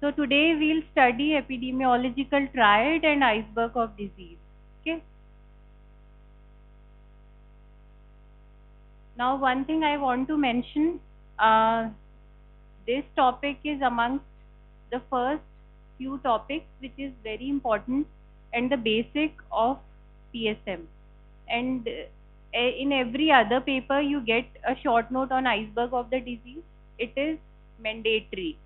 So today we'll study epidemiological triad and iceberg of disease. Okay. Now one thing I want to mention, this topic is amongst the first few topics which is very important and the basic of PSM. And in every other paper you get a short note on iceberg of the disease. It is mandatory,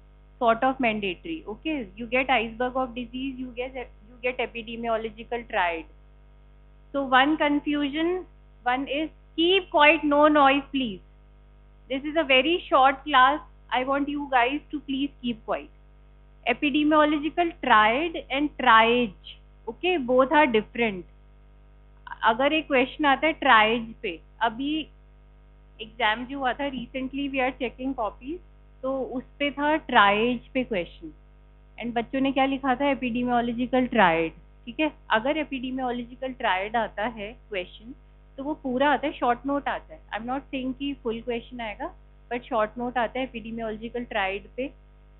sort of mandatory. Okay, you get iceberg of disease, you get epidemiological triad. So one confusion, one is keep quiet, no noise, please. This is a very short class. I want you guys to please keep quiet. Epidemiological triad and triage, okay, both are different. अगर एक question आता है tries पे, अभी exam जो हुआ था recently, we are checking copies, तो उस पे था ट्राइज पे क्वेश्चन एंड बच्चों ने क्या लिखा था, एपिडेमियोलॉजिकल ट्राइड. ठीक है, अगर एपिडेमियोलॉजिकल ट्राइड आता है क्वेश्चन तो वो पूरा आता है, शॉर्ट नोट आता है. आई एम नॉट सेइंग कि फुल क्वेश्चन आएगा, बट शॉर्ट नोट आता है एपिडेमियोलॉजिकल ट्राइड पे.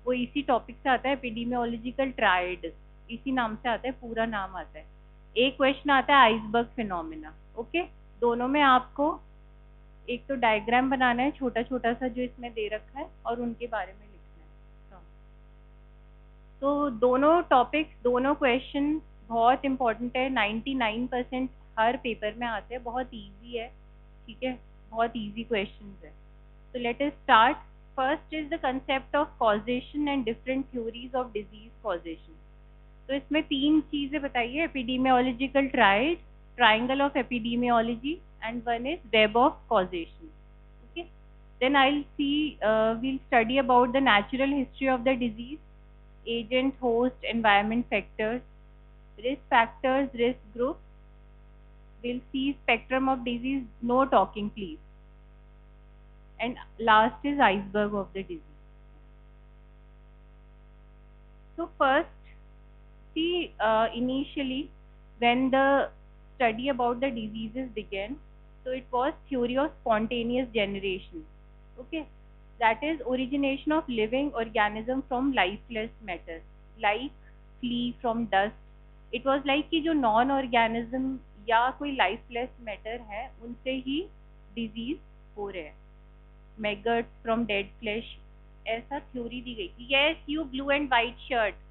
वो इसी टॉपिक से आता है, एपिडेमियोलॉजिकल ट्राइड इसी नाम से आता है, पूरा नाम आता है. एक क्वेश्चन आता है आइसबर्ग फिनोमेना. ओके, दोनों में आपको एक तो डायग्राम बनाना है छोटा छोटा सा जो इसमें दे रखा है और उनके बारे में लिखना है. तो दोनों टॉपिक्स, दोनों क्वेश्चन बहुत इंपॉर्टेंट है. 99% हर पेपर में आते हैं, बहुत इजी है. ठीक है, बहुत इजी क्वेश्चंस है. तो let us start. First is the concept of causation and different theories of disease causation. तो इसमें तीन चीजें बताइए, epidemiological tried, triangle of epidemiology, and one is web of causation. Okay, then we'll study about the natural history of the disease, agent, host, environment factors, risk factors, risk groups. We'll see spectrum of disease, no talking please, and last is iceberg of the disease. So first, see, initially when the study about the diseases began, so it was theory of spontaneous generation. Okay, that is origination of living organism from lifeless matter, like flea from dust. It was like कि जो non organism या कोई lifeless matter है उनसे ही disease हो रहे हैं. Maggots from dead flesh, ऐसा theory दी गई थी. Yes, you blue and white shirt,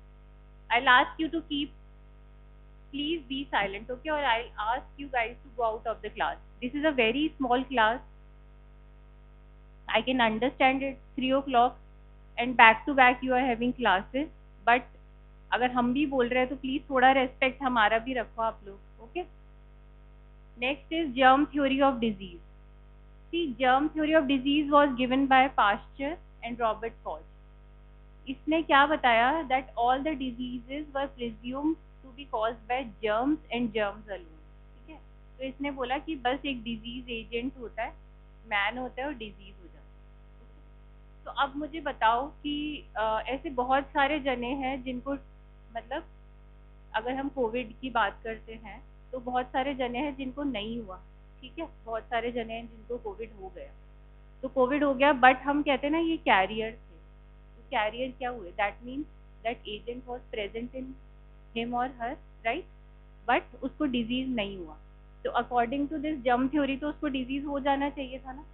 I'll ask you to keep, please be silent, okay, or I'll ask you guys to go out of the class. This is a very small class. I can understand it 3 o'clock and back to back you are having classes, but अगर हम भी बोल रहे हैं तो please थोड़ा respect हमारा भी रखो आप लोग. Okay, next is germ theory of disease. See, germ theory of disease was given by Pasteur and Robert Koch. इसने क्या बताया, that all the diseases were presumed to be caused by germs and germs alone. ठीक है, तो इसने बोला कि बस एक डिजीज एजेंट होता है, मैन होता है और डिजीज हो जाता है. तो अब मुझे बताओ कि ऐसे बहुत सारे जने हैं जिनको, मतलब अगर हम कोविड की बात करते हैं तो बहुत सारे जने हैं जिनको नहीं हुआ. ठीक है, बहुत सारे जने हैं जिनको कोविड हो गया. तो कोविड हो गया, बट हम कहते हैं ना ये कैरियर थे. तो कैरियर क्या हुए, that means that agent was present in him or her, right, but उसको डिजीज नहीं हुआ. तो according to this germ theory तो उसको डिजीज हो जाना चाहिए था ना,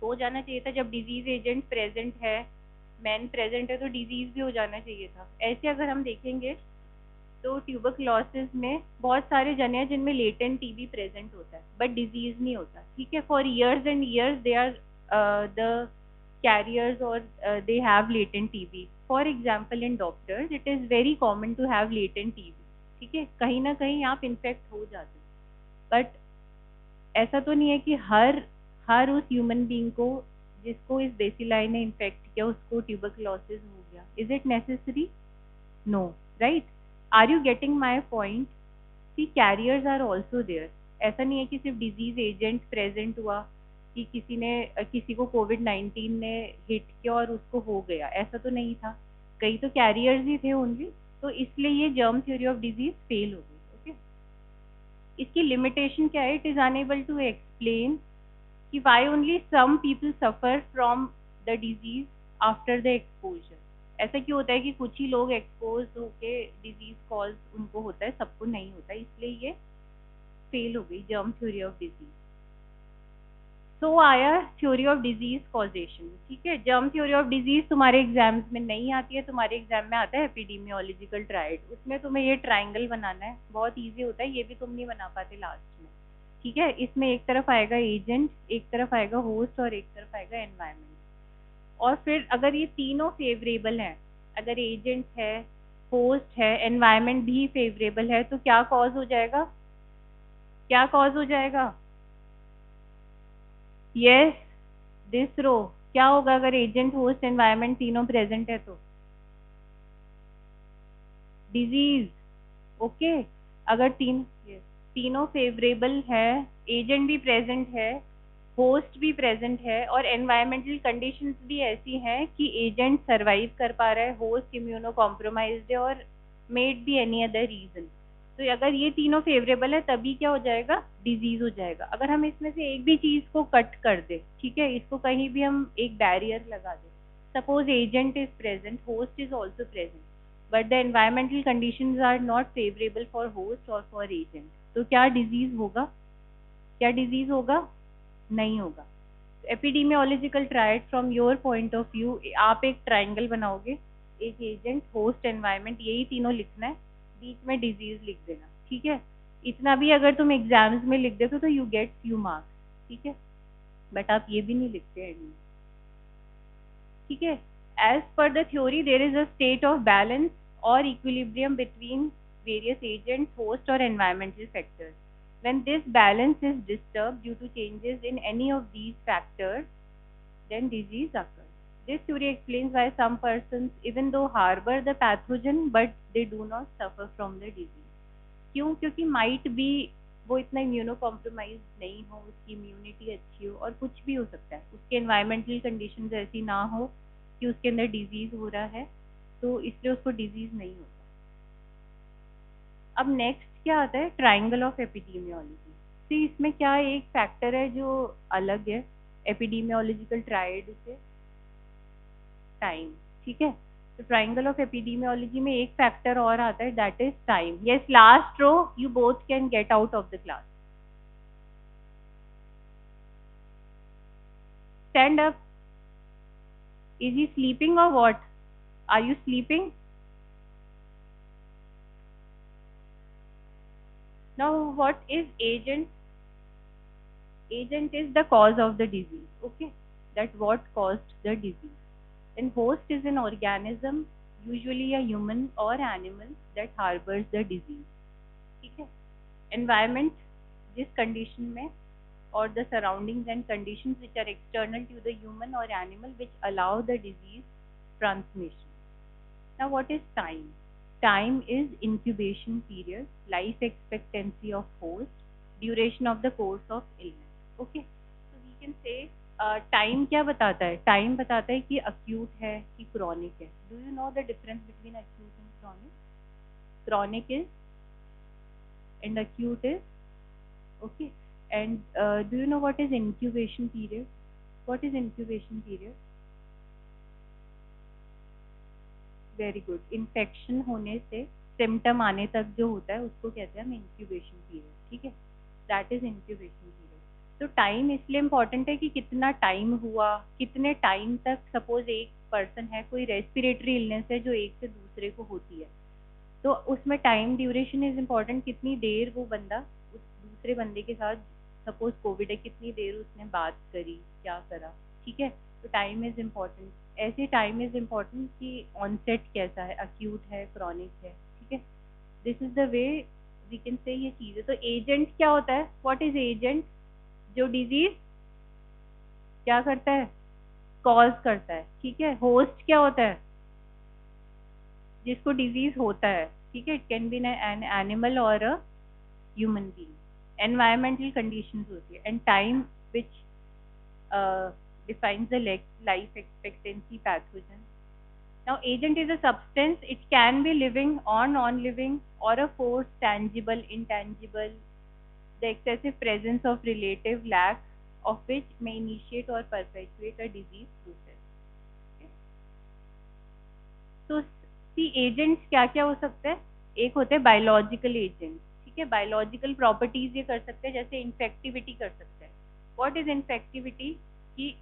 हो जाना चाहिए था. जब डिजीज एजेंट प्रेजेंट है, मैन प्रेजेंट है, तो डिजीज भी हो जाना चाहिए था. ऐसे अगर हम देखेंगे तो ट्यूबरक्लोसिस में बहुत सारे जने हैं जिनमें लेटेंट टीबी प्रेजेंट होता है बट डिजीज नहीं होता. ठीक है, for years and years they are the carriers or they have latent TB. For example, in doctors, it is very common to have latent TB. ठीक है, कहीं ना कहीं आप इन्फेक्ट हो जाते हैं, बट ऐसा तो नहीं है कि हर उस ह्यूमन बीइंग को जिसको इस बेसिलाई ने इन्फेक्ट किया उसको ट्यूबरक्लोसिस हो गया. Is it necessary? No, right. Are you getting my point? See, carriers are also there. ऐसा नहीं है कि सिर्फ डिजीज एजेंट प्रेजेंट हुआ कि किसी को कोविड-19 ने हिट किया और उसको हो गया, ऐसा तो नहीं था. कई तो कैरियर्स ही थे ओनली. तो इसलिए ये germ theory of disease fail हो गई. ओके, इसकी लिमिटेशन क्या है, it is unable to explain कि why only some people suffer from the disease after the exposure. ऐसा क्यों होता है कि कुछ ही लोग एक्सपोज होके डिजीज कॉज उनको होता है, सबको नहीं होता, इसलिए ये फेल हो गई जर्म थ्योरी ऑफ डिजीज। तो आया थ्योरी ऑफ डिजीज कॉजेशन, ठीक है। जर्म थ्योरी ऑफ डिजीज तुम्हारे एग्जाम्स में नहीं आती है, तुम्हारे एग्जाम में आता है एपिडेमियोलॉजिकल ट्रायड। उसमें तुम्हें ये ट्राइंगल बनाना है, बहुत इजी होता है, ये भी तुम नहीं बना पाते लास्ट में, ठीक है। इसमें एक तरफ आएगा एजेंट, एक तरफ आएगा होस्ट और एक तरफ आएगा एनवायरनमेंट। और फिर अगर ये तीनों फेवरेबल हैं, अगर एजेंट है, होस्ट है, एनवायरनमेंट भी फेवरेबल है, तो क्या कॉज हो जाएगा, क्या कॉज हो जाएगा? यस, दिस रो। क्या होगा अगर एजेंट होस्ट एनवायरनमेंट तीनों प्रेजेंट है तो? डिजीज। ओके। अगर yes, तीनों फेवरेबल है, एजेंट भी प्रेजेंट है, होस्ट भी प्रेजेंट है, और एनवायरमेंटल कंडीशंस भी ऐसी हैं कि एजेंट सरवाइव कर पा रहा है, होस्ट इम्यूनो कॉम्प्रोमाइज्ड है, और may be any other reason, तो अगर ये तीनों फेवरेबल है तभी क्या हो जाएगा, डिजीज हो जाएगा। अगर हम इसमें से एक भी चीज को कट कर दे, ठीक है, इसको कहीं भी हम एक बैरियर लगा दे, suppose agent is present, host is also present, but the environmental conditions are not favourable for host और फॉर एजेंट, तो क्या डिजीज होगा, क्या डिजीज होगा? नहीं होगा। Epidemiological triad from your point of view, आप एक ट्राइंगल बनाओगे, एक एजेंट, होस्ट, एनवायरनमेंट, यही तीनों लिखना है, बीच में डिजीज लिख देना, ठीक है। इतना भी अगर तुम एग्जाम्स में लिख देते तो यू गेट फ्यू मार्क्स, ठीक है, बट आप ये भी नहीं लिखते एंड में, ठीक है। As per the theory there is a state of balance और equilibrium between various agents, host or environmental factors. When this balance is disturbed due to changes in any of these factors, then disease occurs. This theory explains why some persons, even though harbor the pathogen, but they do not suffer from the disease. क्यों? क्योंकि might be वो इतना immuno compromise नहीं हो, उसकी immunity अच्छी हो, और कुछ भी हो सकता है, उसके एनवायरमेंटल कंडीशंस ऐसी ना हो कि उसके अंदर डिजीज हो रहा है, तो इसलिए उसको डिजीज नहीं होता। अब नेक्स्ट क्या आता है, ट्राइंगल ऑफ एपिडेमियोलॉजी। तो इसमें क्या एक फैक्टर है जो अलग है एपिडेमियोलॉजिकल ट्रायड से, टाइम, ठीक है। तो ट्राइंगल ऑफ एपिडेमियोलॉजी में एक फैक्टर और आता है, that is time. Yes, last row, you both can get out of the class. Stand up. Is he sleeping or what? Are you sleeping? Now what is agent? Agent is the cause of the disease, okay, that what caused the disease. And host is an organism, usually a human or animal, that harbors the disease, ठीक है। environment, जिस condition में, or the surroundings and conditions which are external to the human or animal which allow the disease transmission. Now what is time? Time is incubation period, life expectancy of host, duration of the course of illness. Okay, so we can say time क्या बताता है, time बताता है कि acute है कि chronic है। Do you know the difference between acute and chronic? Chronic is and acute is, okay. And do you know what is incubation period? What is incubation period? Very good. Infection होने से symptom आने तक जो होता है उसको कहते हैं हम इंक्यूबेशन पीरियड, ठीक है, दैट इज इंक्यूबेशन पीरियड। तो टाइम इसलिए इम्पोर्टेंट है कि कितना टाइम हुआ, कितने टाइम तक, सपोज एक पर्सन है, कोई रेस्पिरेटरी इलनेस है जो एक से दूसरे को होती है, तो उसमें टाइम ड्यूरेशन इज इम्पोर्टेंट, कितनी देर वो बंदा उस दूसरे बंदे के साथ, सपोज कोविड है, कितनी देर उसने बात करी, क्या करा, ठीक है। तो टाइम इज इम्पोर्टेंट। ऐसे टाइम इज इम्पोर्टेंट कि ऑनसेट कैसा है, अक्यूट है, क्रॉनिक है, ठीक है। This is the way we can say ये चीज़ है। तो एजेंट क्या होता है, व्हाट इज एजेंट? जो डिजीज क्या करता है, कॉज करता है, ठीक है। होस्ट क्या होता है? जिसको डिजीज होता है, ठीक है, it can be an animal or a human being. Environmental conditions होती है, and time which defines the life expectancy pathogen. Now agent is a substance, it can be living or non-living, or a force, tangible, intangible, the excessive presence of relative lack of which may initiate or perpetuate a disease process. Okay. See agents क्या क्या हो सकते हैं, एक होते हैं biological agent, ठीक है, बायोलॉजिकल प्रॉपर्टीज ये कर सकते हैं, जैसे इन्फेक्टिविटी कर सकते हैं। व्हाट इज इन्फेक्टिविटी, कि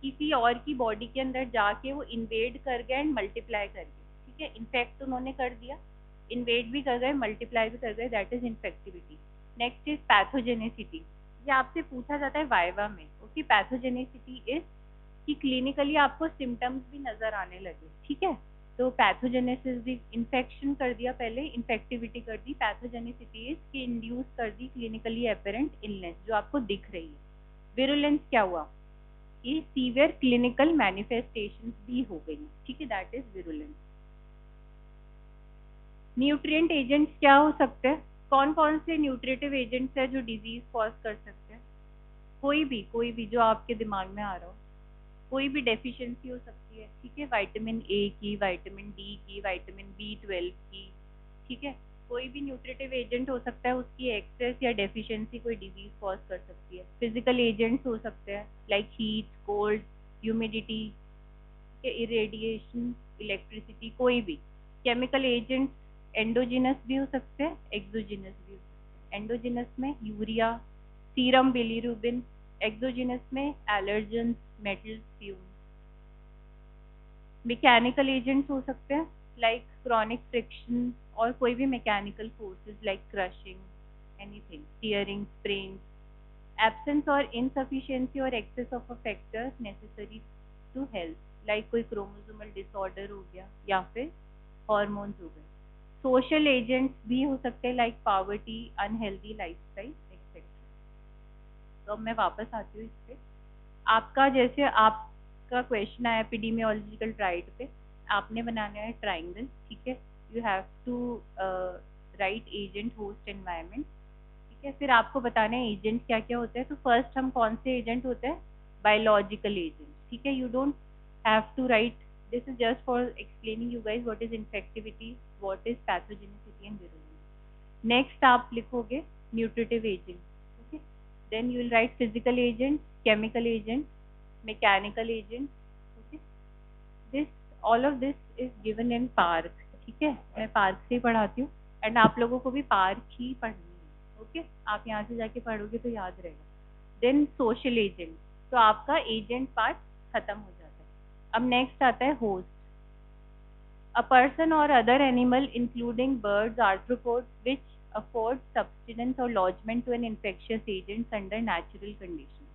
किसी और की बॉडी के अंदर जाके वो इन्वेड कर गए एंड मल्टीप्लाई कर गए, ठीक है, इन्फेक्ट उन्होंने कर दिया, इन्वेड भी कर गए, मल्टीप्लाई भी कर गए, that is infectivity. Next is pathogenicity, ये आपसे पूछा जाता है वाइवा में। ओके, पैथोजेनिसिटी इज कि क्लिनिकली आपको सिम्टम्स भी नजर आने लगे, ठीक है, तो पैथोजेनेसिस भी, इन्फेक्शन कर दिया पहले, इन्फेक्टिविटी कर दी, पैथोजेनिसिटी इज कि इंड्यूस कर दी क्लिनिकली अपेरेंट इलनेस जो आपको दिख रही है। विरुलेंस क्या हुआ, कि सीवियर क्लिनिकल मैनिफेस्टेशंस भी हो गई, ठीक है, that is virulence. Nutrient agents क्या हो सकते हैं, कौन कौन से न्यूट्रिटिव एजेंट्स है जो डिजीज कॉज कर सकते हैं, कोई भी जो आपके दिमाग में आ रहा हो, कोई भी डेफिशिएंसी हो सकती है, ठीक है, विटामिन ए की, विटामिन डी की, विटामिन B12 की, ठीक है, कोई भी न्यूट्रिटिव एजेंट हो सकता है, उसकी एक्सेस या डेफिशिएंसी कोई डिजीज कॉज कर सकती है। फिजिकल एजेंट्स हो सकते हैं like heat, cold, humidity, irradiation, electricity, कोई भी। केमिकल एजेंट्स एंडोजिनस भी हो सकते हैं, एक्सोजिनस भी हो सकते हैं। एंडोजिनस में यूरिया, सीरम बिलीरुबिन, एक्सोजिनस में allergens, metals, fumes. Mechanical agents हो सकते हैं लाइक क्रॉनिक फ्रिक्शन और कोई भी mechanical forces like crushing, anything, tearing, sprain. Absence और इनसफिशिएंसी और excess of a factor necessary to health, like कोई क्रोमोसोमल डिसऑर्डर हो गया या फिर हॉर्मोन्स हो गए। सोशल एजेंट्स भी हो सकते हैं like poverty, unhealthy lifestyle, etcetera. तो अब मैं वापस आती हूँ इस पे। आपका जैसे आपका क्वेश्चन आया एपिडेमियोलॉजिकल ट्राइड पे, आपने बनाना है ट्राइंगल, ठीक है, you have to write agent, host, environment, ठीक है, फिर आपको बताना है एजेंट क्या क्या होते हैं। तो फर्स्ट हम कौन से एजेंट होते हैं, बायोलॉजिकल एजेंट, ठीक है, you don't have to write, this is just for explaining you guys what is infectivity, what is pathogenicity and virulence. Next आप लिखोगे nutritive agent, okay, then you will write physical agent, chemical agent, mechanical agent, okay, this, all of this is given in park, ठीक है, मैं park से ही पढ़ाती हूँ and आप लोगों को भी पार्क ही पढ़नी है, ओके, आप यहाँ से जाके पढ़ोगे तो याद रहेगा। देन सोशल एजेंट, तो आपका एजेंट पार्ट खत्म हो जाता है। अब नेक्स्ट आता है host, a person or other animal including birds, arthropods, which afford subsistence or lodgement to an infectious agents under natural conditions,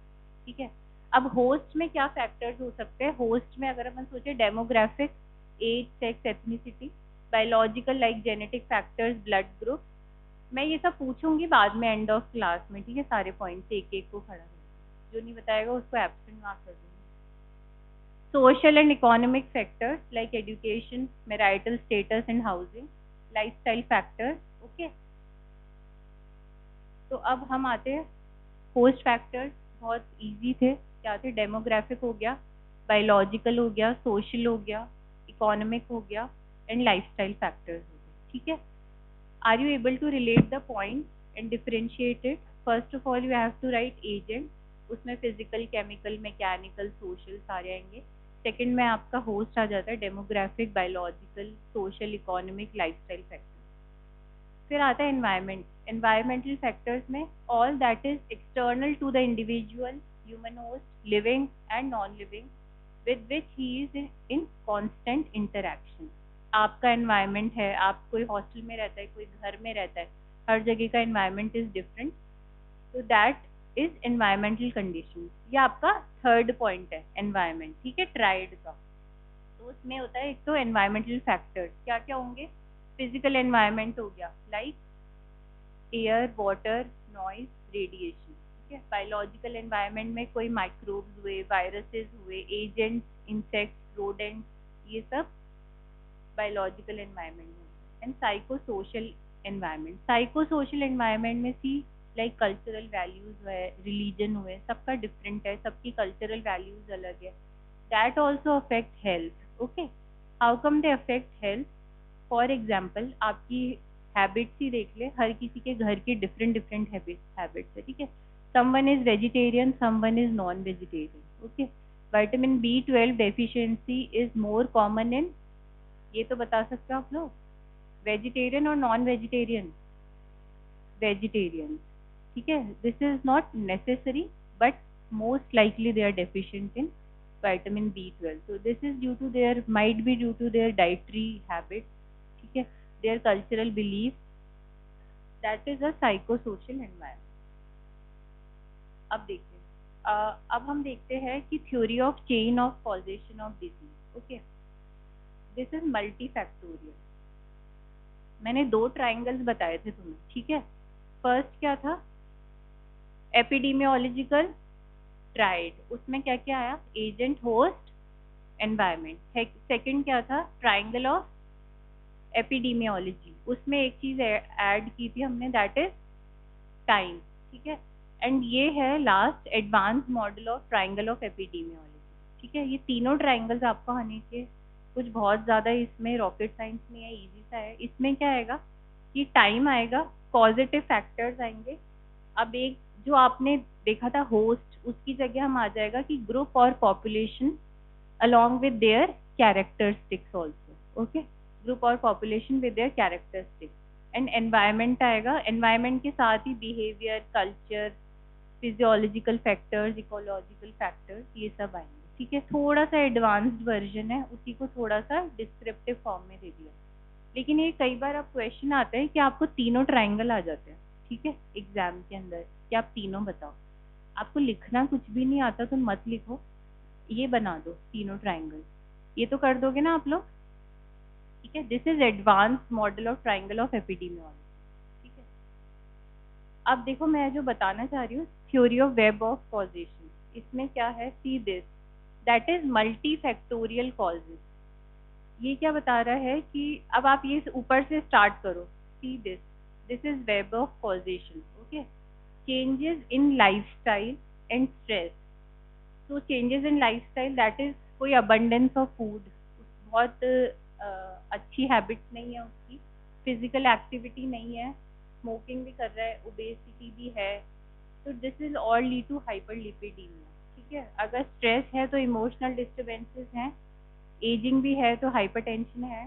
ठीक है। अब होस्ट में क्या फैक्टर्स हो सकते हैं, होस्ट में अगर अपन सोचे demographic, age, sex, ethnicity, biological like genetic factors, blood group. मैं ये सब पूछूंगी बाद में एंड ऑफ क्लास में, ठीक है, सारे पॉइंट्स एक एक को खड़ा करके, जो नहीं बताएगा उसको एब्सेंट मार्क कर दूंगी। Social and economic factors like education, marital status and housing, lifestyle factors, okay। तो अब हम आते हैं होस्ट फैक्टर्स, बहुत इजी थे, क्या थे, डेमोग्राफिक हो गया, बायोलॉजिकल हो गया, सोशल हो गया, इकोनॉमिक हो गया एंड लाइफस्टाइल फैक्टर्स हो गए, ठीक है। Are you able to relate the point and differentiate it. First of all you have to write agent, उसमें फिजिकल, केमिकल, मैकेनिकल, सोशल सारे आएंगे। सेकंड में आपका होस्ट आ जाता है, demographic, biological, social, economic, lifestyle factor. फिर आता है एनवायरनमेंट, एनवायरमेंटल फैक्टर्स में all that is external to the individual, human host, living and non living, with which he is in constant interaction. आपका एनवायरनमेंट है, आप कोई हॉस्टल में रहता है, कोई घर में रहता है, हर जगह का एनवायरनमेंट इज डिफरेंट, तो दैट इज एनवायरमेंटल कंडीशन। ये आपका थर्ड पॉइंट है एनवायरनमेंट, ठीक है, ट्राइड का। तो उसमें होता है एक तो एनवायरमेंटल फैक्टर्स, क्या क्या होंगे, फिजिकल एनवायरनमेंट हो गया like air, water, noise, radiation, ठीक है। बायोलॉजिकल एनवायरनमेंट में कोई माइक्रोब्स हुए, वायरसेस हुए, एजेंट्स, इंसेक्ट्स, रोडेंट्स, ये सब बायोलॉजिकल एनवायरनमेंट में। And psycho social environment, psycho social environment में सी लाइक कल्चरल वैल्यूज हुए, रिलीजन हुए, सबका डिफरेंट है, सबकी कल्चरल वैल्यूज अलग है, that also affect health, okay. How come they affect health, for example आपकी हैबिट्स ही देख ले, हर किसी के घर की डिफरेंट डिफरेंट हैबिट्स है, ठीक है, someone is vegetarian, someone is non vegetarian, okay. Vitamin B12 deficiency is more common in ये तो बता सकते हो आप लोग, वेजिटेरियन और नॉन वेजिटेरियन? वेजिटेरियन, ठीक है। This is not necessary but most likely they are deficient in vitamin B12. So this is due to their, might be due to their dietary habits, ठीक है, their cultural belief, that is a psychosocial environment. अब देखिए, अब हम देखते हैं कि theory of chain of causation of disease. Okay, this is multifactorial. मैंने 2 ट्राइंगल्स बताए थे तुम्हें, ठीक है। फर्स्ट क्या था, एपिडेमियोलॉजिकल ट्राइड, उसमें क्या क्या आया, एजेंट, होस्ट, एनवायरमेंट। सेकंड क्या था, ट्राइंगल ऑफ एपिडेमियोलॉजी, उसमें एक चीज ऐड की थी हमने, दैट इज टाइम, ठीक है। एंड ये है last advance model of triangle of epidemiology, ठीक है। ये तीनों ट्राइंगल्स आपको आने के, कुछ बहुत ज़्यादा इसमें रॉकेट साइंस में है, इजी सा है। इसमें क्या आएगा कि टाइम आएगा, पॉजिटिव फैक्टर्स आएंगे। अब एक जो आपने देखा था होस्ट, उसकी जगह हम आ जाएगा कि ग्रुप और population along with their characteristics also, okay, group और population with their characteristics, and environment आएगा, environment के साथ ही behavior, culture, physiological factors, ecological factors, ये सब आएंगे, ठीक है। थोड़ा सा एडवांस्ड वर्जन है, उसी को थोड़ा सा डिस्क्रिप्टिव फॉर्म में दे दिया। लेकिन ये कई बार अब क्वेश्चन आता है कि आपको तीनों ट्राइंगल आ जाते हैं, ठीक है, एग्जाम के अंदर कि आप तीनों बताओ। आपको लिखना कुछ भी नहीं आता तो मत लिखो, ये बना दो तीनों ट्राइंगल, ये तो कर दोगे ना आप लोग, ठीक है। This is advance model of triangle of epidemiology, ठीक है। अब देखो मैं जो बताना चाह रही हूँ, theory of web of causation, इसमें क्या है, see this, that is multi factorial causes. ये क्या बता रहा है कि अब आप ये ऊपर से स्टार्ट करो, see this, this is web of causation, okay. Changes in lifestyle and stress, तो changes in lifestyle, that is कोई अबंडेंस ऑफ फूड, बहुत अच्छी हैबिट्स नहीं है उसकी, फिजिकल एक्टिविटी नहीं है, स्मोकिंग भी कर रहा है, ओबेसिटी भी है, तो this is all lead to hyperlipidemia, ठीक है। अगर स्ट्रेस है तो इमोशनल डिस्टर्बेंसेस हैं, एजिंग भी है तो हाइपरटेंशन है,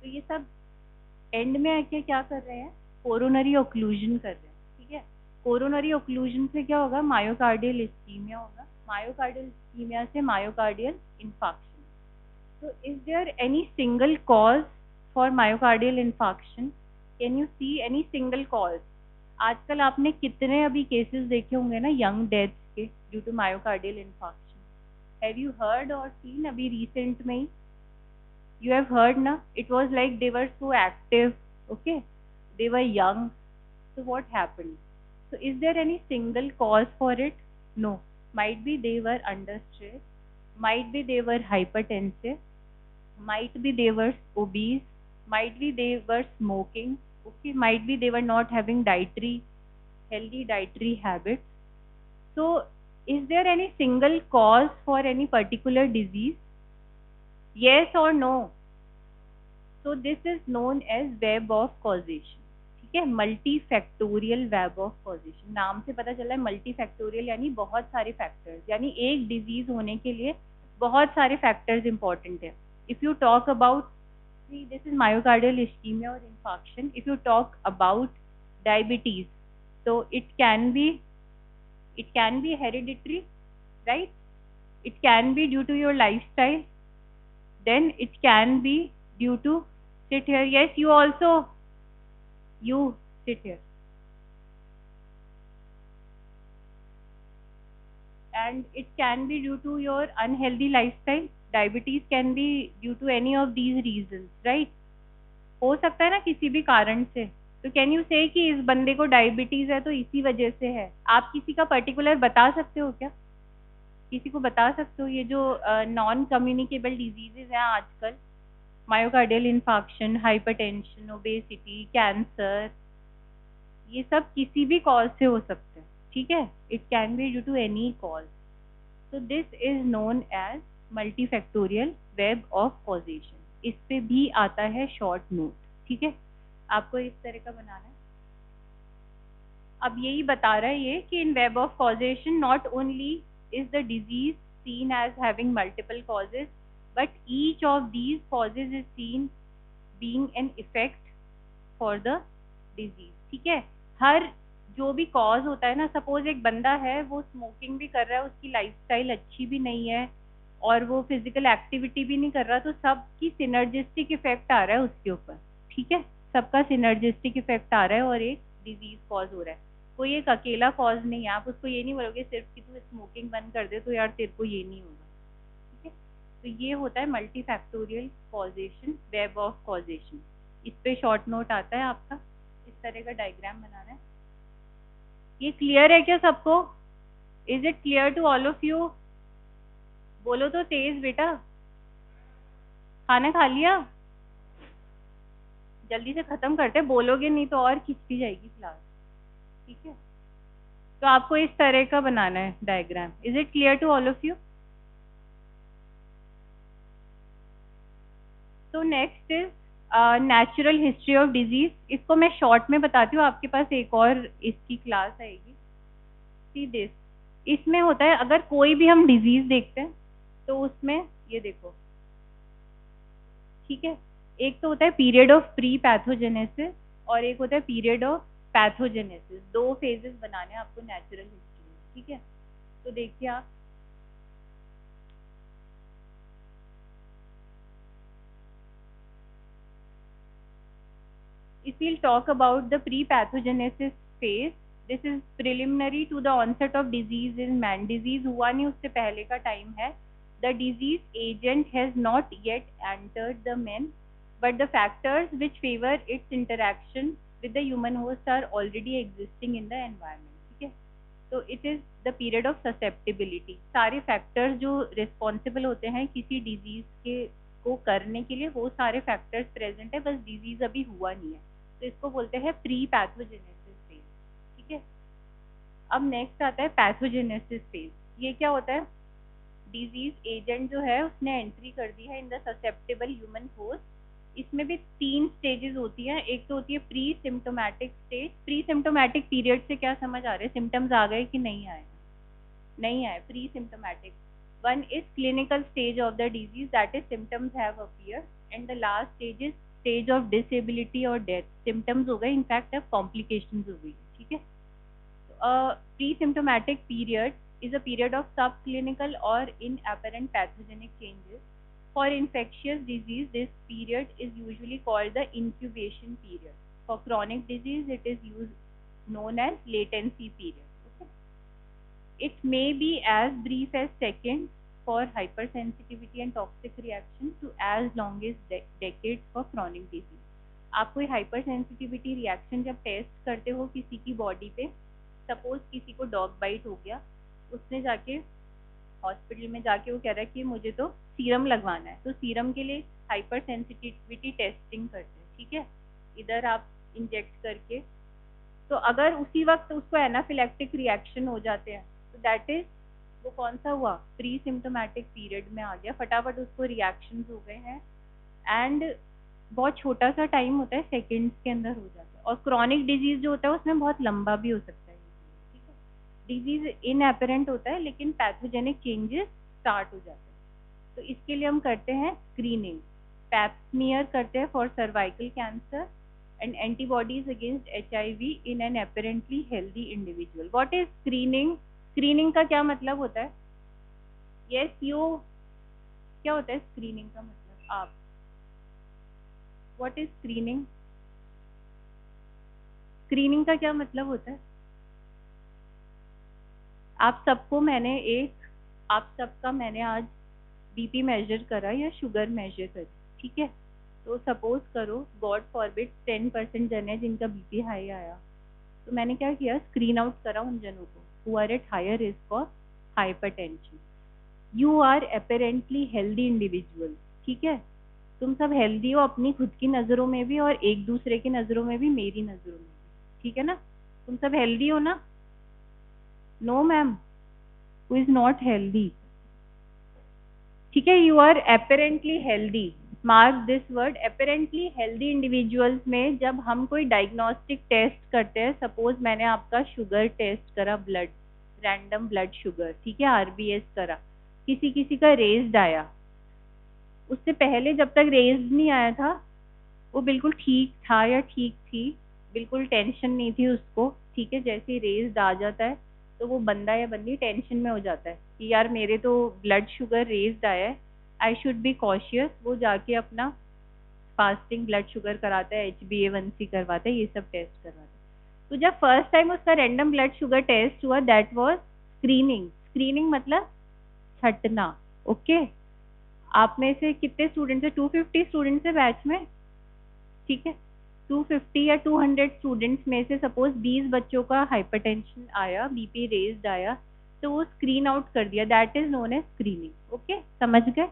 तो ये सब एंड में आके क्या कर रहे हैं, कोरोनरी ओक्लूजन कर रहे हैं, ठीक है। कोरोनरी ओक्लूजन से क्या होगा, मायोकार्डियल इस्कीमिया होगा, मायोकार्डियल इस्कीमिया से मायोकार्डियल इंफाक्शन। तो is there any single cause for myocardial infarction, can you see any single cause? आजकल आपने कितने अभी केसेस देखे होंगे ना यंग डेथ्स के due to myocardial infarction, have you heard और सीन अभी रिसेंट में ही? You have heard na, it was like they were so active, okay, they were young, so what happened? So is there any single cause for it? No, might be they were under stress, might be they were hypertensive, might be they were obese, might be they were smoking, okay, might be they were not having healthy dietary habits. So is there any single cause for any particular disease? Yes or no? So this is known as web of causation, ठीक है, multi factorial web of causation. नाम से पता चला है multi factorial यानी बहुत सारे फैक्टर्स, यानी एक डिजीज होने के लिए बहुत सारे फैक्टर्स इंपॉर्टेंट है। If you talk about, this is myocardial ischaemia और infarction, if you talk about diabetes, तो it can be hereditary, right, it can be due to your lifestyle, then it can be due to, sit here, yes, you also, you sit here, and it can be due to your unhealthy lifestyle, diabetes can be due to any of these reasons, right? हो सकता है ना किसी भी कारण से, तो can you से कि इस बंदे को डायबिटीज है तो इसी वजह से है? आप किसी का पर्टिकुलर बता सकते हो क्या? किसी को बता सकते हो? ये जो नॉन कम्युनिकेबल डिजीजेज हैं आजकल, myocardial infarction, hypertension, obesity, cancer, ये सब किसी भी कॉज से हो सकते हैं, ठीक है। It can be due to any cause, so this is known as multifactorial web of causation। इस पे भी आता है शॉर्ट नोट, ठीक है, आपको इस तरह का बनाना है। अब यही बता रहा है ये कि in web of causation not only is the disease seen as having multiple causes, but each of these causes is seen being an effect for the disease. ठीक है, हर जो भी कॉज होता है ना, सपोज एक बंदा है वो स्मोकिंग भी कर रहा है, उसकी लाइफस्टाइल अच्छी भी नहीं है और वो फिजिकल एक्टिविटी भी नहीं कर रहा, तो सबकी सिनर्जिस्टिक इफेक्ट आ रहा है उसके ऊपर. ठीक है, सबका सिनर्जिस्टिक इफेक्ट आ रहा है और एक डिजीज कॉज हो रहा है. कोई एक अकेला कॉज नहीं है. आप उसको ये नहीं बोलोगे सिर्फ कि तू स्मोकिंग बंद कर दे तो यार तेरे को ये नहीं होगा. ठीक है, तो ये होता है multi factorial causation, web of causation. इस पे शॉर्ट नोट आता है आपका, इस तरह का डायग्राम बनाना है. ये क्लियर है क्या सबको? Is it clear to all of you? बोलो तो तेज बेटा. खाना खा लिया? जल्दी से खत्म करते, बोलोगे नहीं तो और खिंचती जाएगी क्लास. ठीक है, तो आपको इस तरह का बनाना है diagram. Is it clear to all of you? तो next is natural history of disease. इसको मैं शॉर्ट में बताती हूँ, आपके पास एक और इसकी क्लास आएगी. सी दिस, इसमें होता है अगर कोई भी हम डिजीज देखते हैं तो उसमें ये देखो. ठीक है, एक तो होता है पीरियड ऑफ प्री पैथोजेनेसिस और एक होता है पीरियड ऑफ पैथोजेनेसिस. दो फेजेस बनाने हैं आपको नेचुरल हिस्ट्री में. ठीक है, तो देखिए आप, if we'll talk about the pre-pathogenesis phase, this is preliminary to the onset of disease in man. Disease हुआ नहीं, उससे पहले का time है. The disease agent has not yet entered the man, but the factors which favor its interaction with the human host are already existing in the environment. ठीक है, तो it is the period of susceptibility. सारे factors जो responsible होते हैं किसी disease के को करने के लिए, वो सारे factors present है, बस disease अभी हुआ नहीं है. तो इसको बोलते हैं प्री पैथोजेनेसिस फेज. ठीक है, अब नेक्स्ट आता है पैथोजेनेसिस फेज. ये क्या होता है? डिजीज एजेंट जो है उसने एंट्री कर दी है in the susceptible human host. इसमें भी 3 स्टेजेस होती हैं. एक तो होती है pre symptomatic stage. Pre symptomatic period से क्या समझ आ रहे हैं? सिम्टम्स आ गए कि नहीं आए? नहीं आए. Pre symptomatic. One is clinical stage of the disease, that is symptoms have appeared, and the last stage is stage of disability और डेथ. सिम्टम्स हो गए, इनफैक्ट अब कॉम्प्लिकेशंस हो गई. ठीक है, pre symptomatic period is a period of subclinical or inapparent pathogenic changes. For infectious disease, this period is usually called the incubation period. For chronic disease, it is known as latency period. Okay? It may be as brief as seconds for hypersensitivity and toxic reaction to as long as decades for chronic disease. आप कोई hypersensitivity reaction जब test करते हो किसी की body पे, suppose किसी को डॉग बाइट हो गया, उसने जाके हॉस्पिटल में जाके वो कह रहा है कि मुझे तो सीरम लगवाना है, तो सीरम के लिए हाइपर सेंसिटिविटी टेस्टिंग करते हैं. ठीक है, इधर आप इंजेक्ट करके, तो अगर उसी वक्त उसको एनाफिलेक्टिक रिएक्शन हो जाते हैं तो दैट इज, वो कौन सा हुआ? प्री सिम्टोमेटिक पीरियड में आ गया. फटाफट उसको रिएक्शन हो गए हैं एंड बहुत छोटा सा टाइम होता है, सेकेंड्स के अंदर हो जाता है. और क्रॉनिक डिजीज जो होता है उसमें बहुत लंबा भी हो सकता है. डिजीज इनअपेरेंट होता है लेकिन पैथोजेनिक चेंजेस स्टार्ट हो जाते हैं. तो इसके लिए हम करते हैं स्क्रीनिंग. पैप स्मीयर करते हैं for cervical cancer and antibodies against HIV in an apparently healthy individual. What is screening? Screening का क्या मतलब होता है? यस यू, क्या होता है स्क्रीनिंग का मतलब? आप, व्हाट इज स्क्रीनिंग? स्क्रीनिंग का क्या मतलब होता है? आप सबको मैंने आप सबका मैंने आज बीपी मेजर करा या शुगर मेजर करी. ठीक है, तो सपोज करो गॉड फॉरबिड 10% जन है जिनका बीपी हाई आया, तो मैंने क्या किया? स्क्रीन आउट करा उन जनों को who are at higher risk for hypertension. You are apparently healthy individual. ठीक है, तुम सब हेल्दी हो अपनी खुद की नज़रों में भी और एक दूसरे की नज़रों में भी, मेरी नज़रों में भी. ठीक है ना, तुम सब हेल्दी हो ना? No ma'am, who is not healthy. ठीक है, you are apparently healthy. Mark this word, apparently healthy individuals में जब हम कोई डायग्नोस्टिक टेस्ट करते हैं, सपोज मैंने आपका शुगर टेस्ट करा, ब्लड, रैंडम ब्लड शुगर, ठीक है, RBS करा, किसी किसी का रेज्ड आया, उससे पहले जब तक रेज नहीं आया था वो बिल्कुल ठीक था या ठीक थी, बिल्कुल टेंशन नहीं थी उसको, ठीक है। जैसे ही रेज आ जाता है तो वो बंदा या बंदी टेंशन में हो जाता है कि यार मेरे तो ब्लड शुगर रेज्ड आया है, आई शुड बी कॉशियस। वो जाके अपना फास्टिंग ब्लड शुगर कराता है, HbA1c करवाता है, ये सब टेस्ट करवाता है। तो जब फर्स्ट टाइम उसका रैंडम ब्लड शुगर टेस्ट हुआ, दैट वाज स्क्रीनिंग। स्क्रीनिंग मतलब छटना, ओके। आप में से कितने स्टूडेंट्स है? 250 स्टूडेंट्स है बैच में, ठीक है। 250 या 200 स्टूडेंट्स में से सपोज 20 बच्चों का हाइपरटेंशन आया, बीपी रेज्ड आया, तो वो स्क्रीन आउट कर दिया, that is known as screening, okay, समझ गए।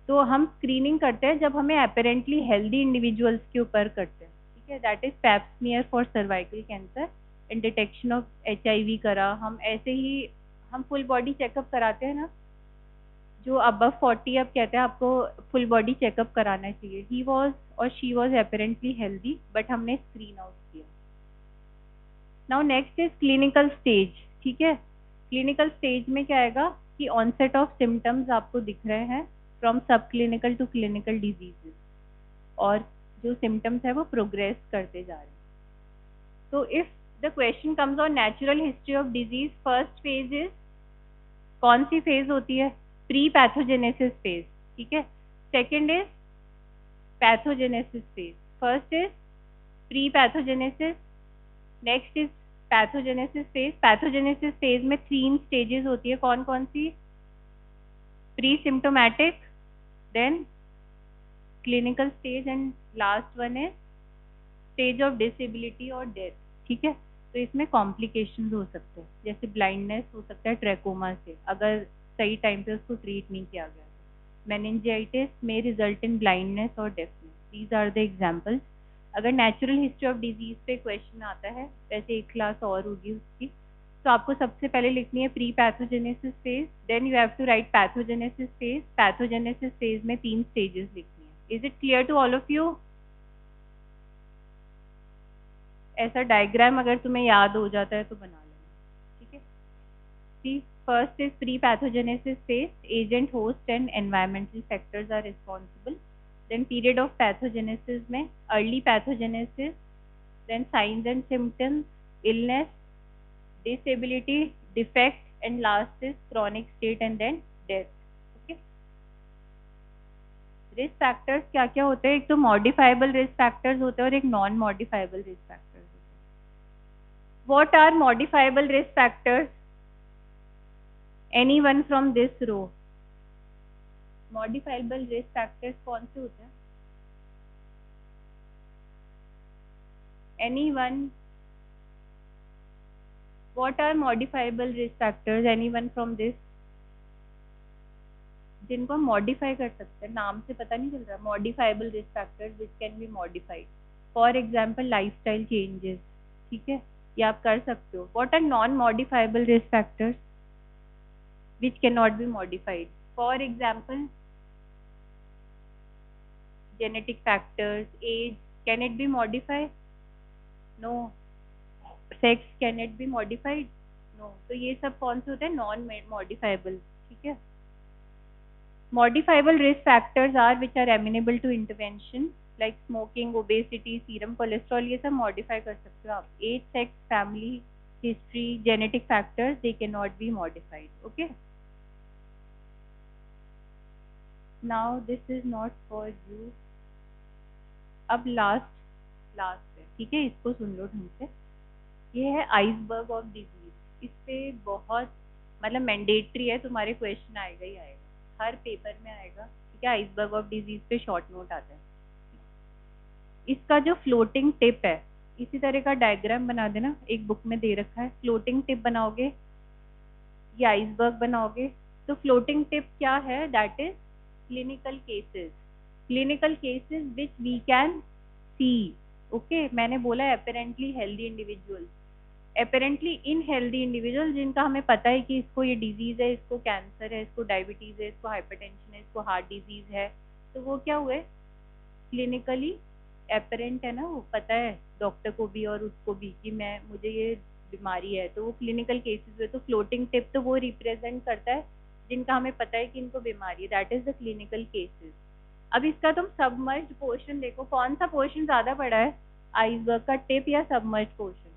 तो हम स्क्रीनिंग करते हैं जब हमें अपेरेंटली हेल्दी इंडिविजुअल्स के ऊपर करते हैं, ठीक है। That is pap smear for cervical cancer and detection of HIV करा। हम ऐसे ही हम फुल बॉडी चेकअप कराते हैं ना, जो अबव 40 अब कहते हैं आपको फुल बॉडी चेकअप कराना चाहिए। ही वॉज और she was apparently healthy but हमने स्क्रीन आउट किया। Now next is clinical stage, ठीक है। क्लिनिकल स्टेज में क्या आएगा कि ऑनसेट ऑफ सिम्टम्स आपको दिख रहे हैं फ्रॉम सब क्लिनिकल टू क्लिनिकल डिजीजेस, और जो सिम्टम्स है वो प्रोग्रेस करते जा रहे हैं। तो if the question comes on natural history of disease, first phase is, कौन सी फेज होती है? प्री पैथोजेनेसिस फेज, ठीक है। Second is pathogenesis phase. First is pre pathogenesis, next is pathogenesis phase. Pathogenesis phase में 3 स्टेजेस होती है, कौन कौन सी? Pre symptomatic, then clinical stage and last one is stage of disability और डेथ, ठीक है। तो इसमें कॉम्प्लिकेशंस हो सकते हैं, जैसे ब्लाइंडनेस हो सकता है ट्रैकोमा से, अगर सही टाइम पे उसको ट्रीट नहीं किया गया। मेनिंजाइटिस में रिजल्ट इन ब्लाइंडनेस और deafness, these are the examples. अगर नेचुरल हिस्ट्री ऑफ डिजीज पे क्वेश्चन आता है, वैसे एक क्लास और होगी उसकी, तो आपको सबसे पहले लिखनी है pre pathogenesis phase, then you have to write pathogenesis phase. Pathogenesis phase में 3 स्टेजेस लिखनी है। Is it clear to all of you? ऐसा डायग्राम अगर तुम्हें याद हो जाता है तो बना लेना, ठीक है। See first is pre pathogenesis phase, agent, host and environmental factors are responsible. Then period of pathogenesis में early pathogenesis, then signs and symptoms, illness, disability, defect and last is chronic state and then death, okay. Risk factors क्या क्या होते हैं? एक तो modifiable risk factors होते हैं और एक नॉन मॉडिफाइबल रिस्क फैक्टर्स होते हैं। What are modifiable risk factors? Anyone from this row? Modifiable risk factors कौन से होते हैं? Anyone? What are modifiable risk factors? Anyone from this? जिनको हम मॉडिफाई कर सकते हैं, नाम से पता नहीं चल रहा। Modifiable risk factors which can be modified, for example lifestyle changes, ठीक है, ये आप कर सकते हो। What are non modifiable risk factors which cannot be modified? For example, genetic factors, age, can it be modified? No. Sex, can it be modified? No. तो ये सब कौन से होते हैं? नॉन मॉडिफाइबल, ठीक है। Modifiable risk factors are which are amenable to intervention, like smoking, obesity, serum cholesterol, ये सब मॉडिफाई कर सकते हो आप। Age, sex, family history, genetic factors, they can not be modified, okay. Now this is not for you. अब last है, ठीक है, इसको सुन लो ढंग से। ये है आइसबर्ग ऑफ डिजीज। इस पे बहुत मतलब मैंडेटरी है, तुम्हारे क्वेश्चन आएगा ही आएगा, हर पेपर में आएगा, ठीक है। आइसबर्ग ऑफ डिजीज पे शॉर्ट नोट आता है। इसका जो फ्लोटिंग टिप है, इसी तरह का डायग्राम बना देना, एक बुक में दे रखा है। फ्लोटिंग टिप बनाओगे, ये आइसबर्ग बनाओगे। तो फ्लोटिंग टिप क्या है? That is clinical cases which we can see, okay। मैंने बोला apparently healthy individuals, apparently unhealthy individuals जिनका हमें पता है कि इसको ये डिजीज है, इसको कैंसर है, इसको डायबिटीज है, इसको हाइपरटेंशन है, इसको हार्ट डिजीज है, तो वो क्या हुए? क्लिनिकली एपरेंट है ना, वो पता है डॉक्टर को भी और उसको भी कि मुझे ये बीमारी है, तो वो क्लिनिकल केसेस हुए। तो फ्लोटिंग टिप तो वो रिप्रेजेंट करता है जिनका हमें पता है कि इनको बीमारी है, that is the clinical cases. अब इसका तुम सबमर्ज्ड पोर्शन देखो, कौन सा पोर्शन ज्यादा बड़ा है, आइसबर्ग का टिप या सबमर्ज्ड पोर्शन?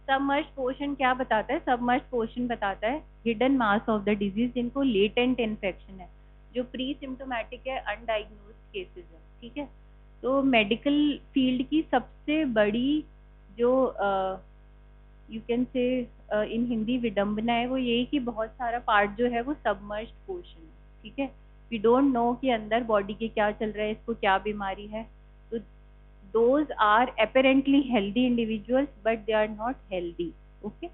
सबमर्ज्ड पोर्शन क्या बताता है? सबमर्ज्ड पोर्शन बताता है hidden mass of the disease, जिनको लेटेंट इन्फेक्शन है, जो प्री सिम्टोमेटिक है, अनडायग्नोस्ड केसेस है, ठीक है। तो मेडिकल फील्ड की सबसे बड़ी जो यू कैन से इन हिंदी विडंबना है, वो यही कि बहुत सारा पार्ट जो है वो सबमर्ज्ड पोर्शन है, ठीक है। वी डोंट नो कि अंदर बॉडी के क्या चल रहा है, इसको क्या बीमारी है। तो those are apparently healthy individuals but they are not healthy, okay,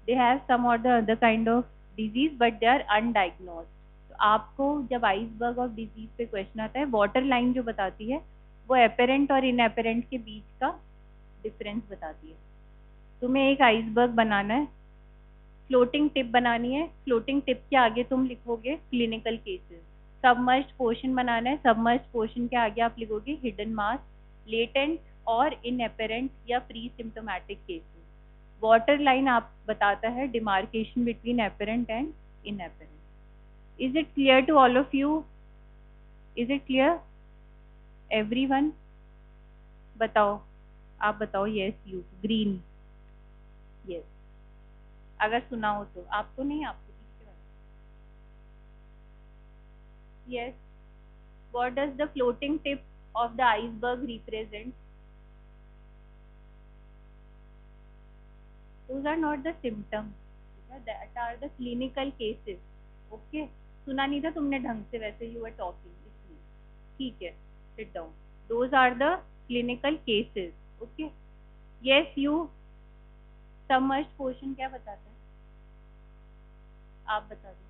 they have some or the other kind of disease but they are undiagnosed। तो आपको जब आइसबर्ग ऑफ डिजीज पे क्वेश्चन आता है, वाटर लाइन जो बताती है वो एपेरेंट और इनएपेरेंट के बीच का डिफरेंस बताती है। तुम्हें एक आइसबर्ग बनाना है, फ्लोटिंग टिप बनानी है, फ्लोटिंग टिप के आगे तुम लिखोगे क्लिनिकल केसेस। सबमर्ज्ड पोर्शन बनाना है, सबमर्ज्ड पोर्शन के आगे आप लिखोगे हिडन मास, लेटेंट और इनएपेरेंट या pre symptomatic cases. Water line आप बताता है demarcation between apparent and inapparent. Is it clear to all of you? Is it clear everyone? बताओ, आप बताओ। Yes you, green, yes. अगर सुना हो तो, आपको नहीं, आपको पीछे वाला। Yes, what does the floating tip of the iceberg represent? Those are not the symptoms, that are the clinical cases, okay। सुना नहीं था तुमने ढंग से, वैसे you were talking इसलिए, ठीक है, sit down। Those are the clinical cases, okay। Yes you, submerged portion क्या बताता है, आप बता दो।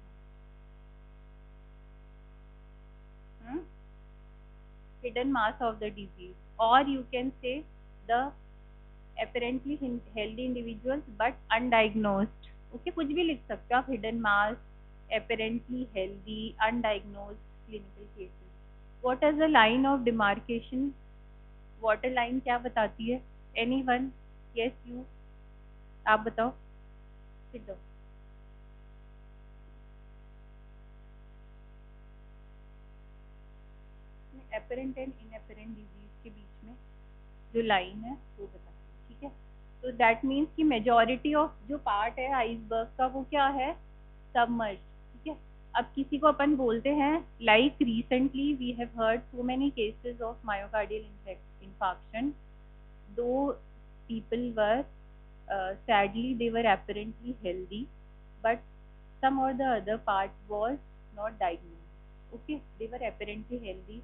Hidden mass of the disease, or you can say the apparently healthy individuals but undiagnosed, okay, कुछ भी लिख सकते हो आप, hidden mass, apparently healthy, undiagnosed clinical cases। what is the line of demarcation? water line क्या बताती है? anyone? yes you, आप बताओ। sit down। apparent and inapparent disease के बीच में जो लाइन है वो बताती है, ठीक है। तो दैट मीन्स कि मेजॉरिटी ऑफ जो पार्ट है आइसबर्ग का वो क्या है? सबमर्ज्ड, ठीक है। अब किसी को अपन बोलते हैं, like recently we have heard so many cases of myocardial infarction, though people were sadly they were apparently healthy but some or the other part was not diagnosed, okay, they were apparently healthy,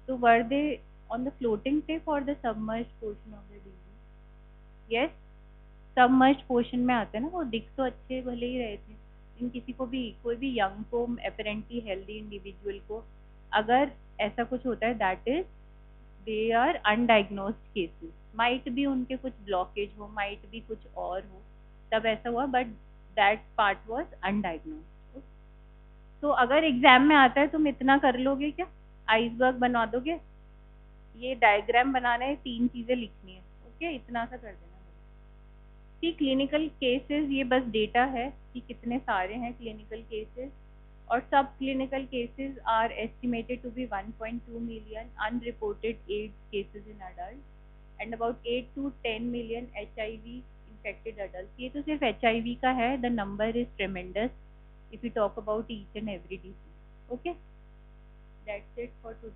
so were they on the floating tip or the submerged portion of the disease? yes, submerged portion में आते हैं ना, वो दिख तो अच्छे भले ही रहे थे, लेकिन किसी को भी, कोई भी यंग को, अपेरेंटली हेल्दी इंडिविजुअल को अगर ऐसा कुछ होता है, that is they are undiagnosed cases. Might भी उनके कुछ ब्लॉकेज हो, माइट भी कुछ और हो, तब ऐसा हुआ, but that part was undiagnosed. तो अगर एग्जाम में आता है, तुम इतना कर लोगे क्या? आइसबर्ग बना दोगे? ये डायग्राम बनाना है, 3 चीजें लिखनी है, ओके, इतना सा कर देना। कि क्लिनिकल केसेस ये बस डेटा है कि कितने सारे हैं क्लिनिकल केसेस, और सब clinical cases are estimated to be 1.2 million unreported AIDS cases in adult and about 8 to 10 million HIV infected adult. ये तो सिर्फ HIV का है, the number is tremendous if you talk about each and every disease, okay. That's it for today.